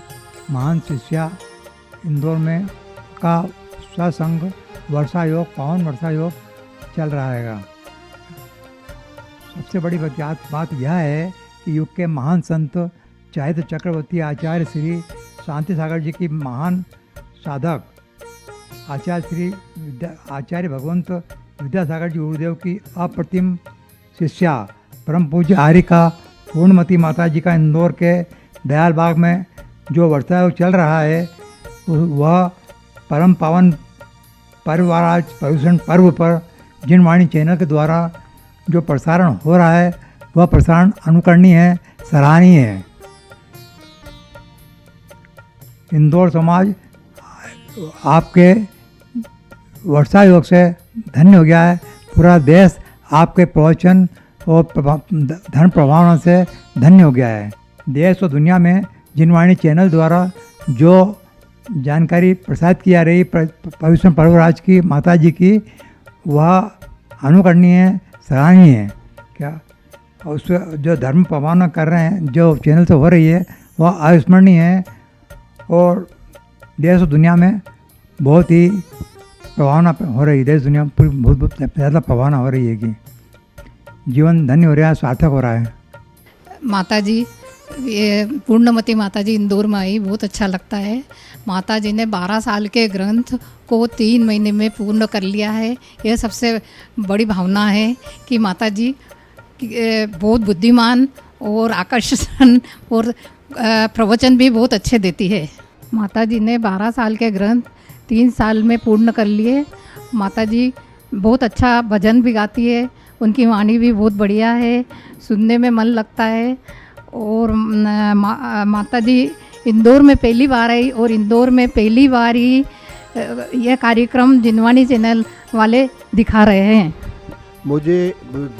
महान शिष्या इंदौर में का सत्संग वर्षा योग, पावन वर्षा योग चल रहा है। सबसे बड़ी बात यह है कि युग के महान संत चैत्य चक्रवर्ती आचार्य श्री शांति सागर जी की महान साधक आचार्य भगवंत विद्यासागर जी गुरुदेव की अप्रतिम शिष्या परम पूज्य हारिका पूर्णमती माता जी का इंदौर के दयाल बाग में जो वर्षा योग चल रहा है वह परम पावन पर्व आज पर्यूषण पर्व पर जिनवाणी चैनल के द्वारा जो प्रसारण हो रहा है वह प्रसारण अनुकरणीय है, सराहनीय है। इंदौर समाज आपके वर्षा योग से धन्य हो गया है। पूरा देश आपके प्रवचन और धर्म प्रभावना से धन्य हो गया है। देश और दुनिया में जिनवाणी चैनल द्वारा जो जानकारी प्रसारित की जा रही पर्यूषण पर्वराज की माता जी की वह अनुकरणीय है, सराहनीय है। क्या उस जो धर्म प्रभावना कर रहे हैं जो चैनल से हो रही है वह अविस्मरणीय है और देश और दुनिया में बहुत ही प्रभावना हो रही है। देश दुनिया में बहुत ज़्यादा प्रभावना हो रही है कि जीवन धन्य हो रहा है, सार्थक हो रहा है। माता जी ये पूर्णमती माता जी इंदौर में आई, बहुत अच्छा लगता है। माता जी ने 12 साल के ग्रंथ को 3 महीने में पूर्ण कर लिया है। यह सबसे बड़ी भावना है कि माता जी बहुत बुद्धिमान और आकर्षण और प्रवचन भी बहुत अच्छे देती है। माता जी ने 12 साल के ग्रंथ 3 साल में पूर्ण कर लिए। माता जी बहुत अच्छा भजन भी गाती है, उनकी वाणी भी बहुत बढ़िया है, सुनने में मन लगता है। और माता जी इंदौर में पहली बार आई और इंदौर में पहली बार ही यह कार्यक्रम जिनवाणी चैनल वाले दिखा रहे हैं। मुझे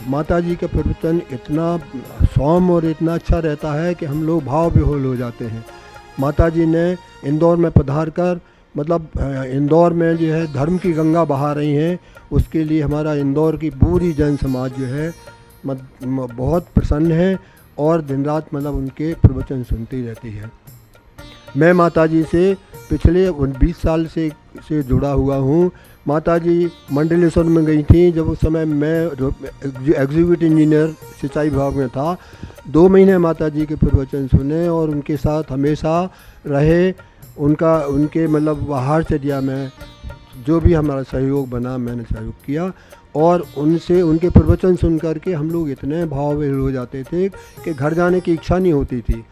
माता जी का प्रवचन इतना सौम्य और इतना अच्छा रहता है कि हम लोग भाव विह्वल हो जाते हैं। माता जी ने इंदौर में पधार कर मतलब इंदौर में जो है धर्म की गंगा बहा रही हैं, उसके लिए हमारा इंदौर की पूरी जन समाज जो है बहुत प्रसन्न है और दिन रात मतलब उनके प्रवचन सुनती रहती है। मैं माता जी से पिछले 20 साल से जुड़ा हुआ हूँ। माता जी मंडलेश्वर में गई थी जब उस समय मैं एग्जीक्यूटिव इंजीनियर सिंचाई विभाग में था। 2 महीने माता जी के प्रवचन सुने और उनके साथ हमेशा रहे। उनके मतलब बाहरचर्या में जो भी हमारा सहयोग बना मैंने सहयोग किया और उनके प्रवचन सुन करके हम लोग इतने भावविह्वल हो जाते थे कि घर जाने की इच्छा नहीं होती थी।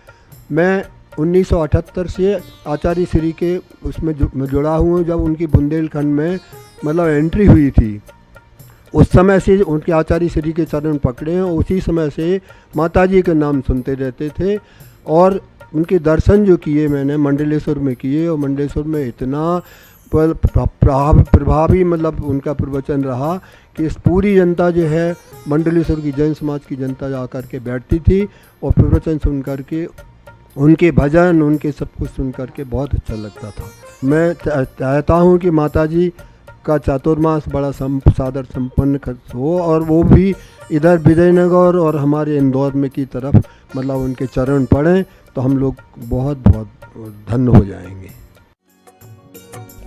मैं 1978 से आचार्य श्री के उसमें जुड़ा हूँ। जब उनकी बुंदेलखंड में मतलब एंट्री हुई थी उस समय से उनके आचार्य श्री के चरण पकड़े हैं। उसी समय से माता जी के नाम सुनते रहते थे और उनके दर्शन जो किए मैंने मंडलेश्वर में किए और मंडलेश्वर में इतना प्रभावी मतलब उनका प्रवचन रहा कि इस पूरी जनता जो है मंडलेश्वर की जैन समाज की जनता जा कर के बैठती थी और प्रवचन सुन कर के उनके भजन उनके सब कुछ सुन कर के बहुत अच्छा लगता था। मैं चाहता हूँ कि माता जी का चातुर्मास बड़ा सादर संपन्न हो और वो भी इधर विजयनगर और हमारे इंदौर में की तरफ मतलब उनके चरण पड़ें तो हम लोग बहुत बहुत धन्य हो जाएंगे।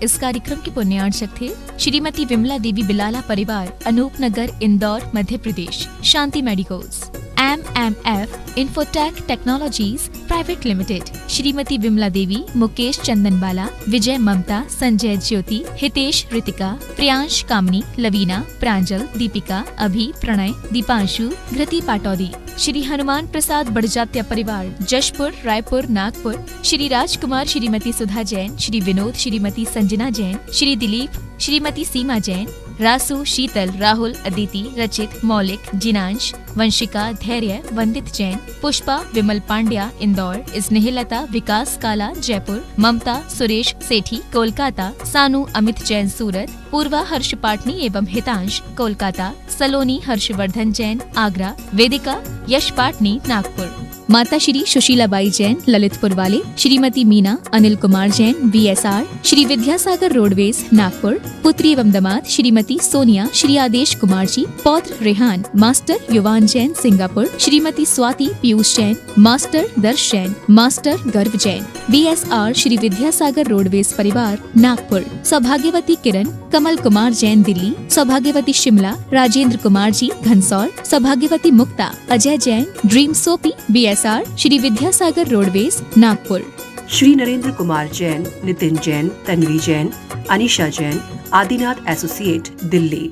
इस कार्यक्रम के पुण्यार्चक थे श्रीमती विमला देवी बिलाला परिवार, Anupnagar, Indore, Madhya Pradesh. Shanti medicos MMF infotech technologies private limited, Shrimati Vimla Devi, Mukesh Chandanbala, Vijay Mamta, Sanjay Jyoti, Hitesh Ritika, Priyansh Kamni, Lavina, Pranjal, Deepika, Abhi, Pranay, Deepanshu, घृति Pataudi, Shri Hanuman Prasad Barjatya परिवार, जशपुर, रायपुर, नागपुर, श्री राजकुमार, श्रीमती सुधा जैन, श्री विनोद, श्रीमती संजना जैन, श्री दिलीप, श्रीमती सीमा जैन, रासु, शीतल, राहुल, अदिति, रचित, मौलिक, जिनांश, वंशिका, धैर्य, वंदित जैन, पुष्पा, विमल पांड्या, इंदौर, स्नेहलता, विकास काला, जयपुर, ममता, सुरेश सेठी, कोलकाता, सानू, अमित जैन, सूरत, पूर्वा, हर्ष पाटनी एवं हितांश, कोलकाता, सलोनी, हर्षवर्धन जैन, आगरा, वेदिका, यश पाटनी, नागपुर, माता श्री सुशीलाबाई जैन, ललितपुर वाले, श्रीमती मीना, अनिल कुमार जैन, VSR, श्री विद्यासागर रोडवेज, नागपुर, पुत्री एवं दामाद श्रीमती सोनिया, श्री आदेश कुमार जी, पौत्र रेहान, मास्टर युवान जैन, सिंगापुर, श्रीमती स्वाति पीयूष जैन, मास्टर दर्श जैन, मास्टर गर्व जैन, VSR, श्री विद्यासागर रोडवेज परिवार, नागपुर, सौभाग्यवती किरण, कमल कुमार जैन, दिल्ली, सौभाग्यवती शिमला, राजेंद्र कुमार जी, घनसौर, सौभाग्यवती Mukta, Ajay Jain, dream soapy, VSR, Shri Vidyasagar roadways, Nagpur, Shri Narendra Kumar Jain, Nitin Jain, Tanvi Jain, Anisha Jain, Adinath associate, Delhi.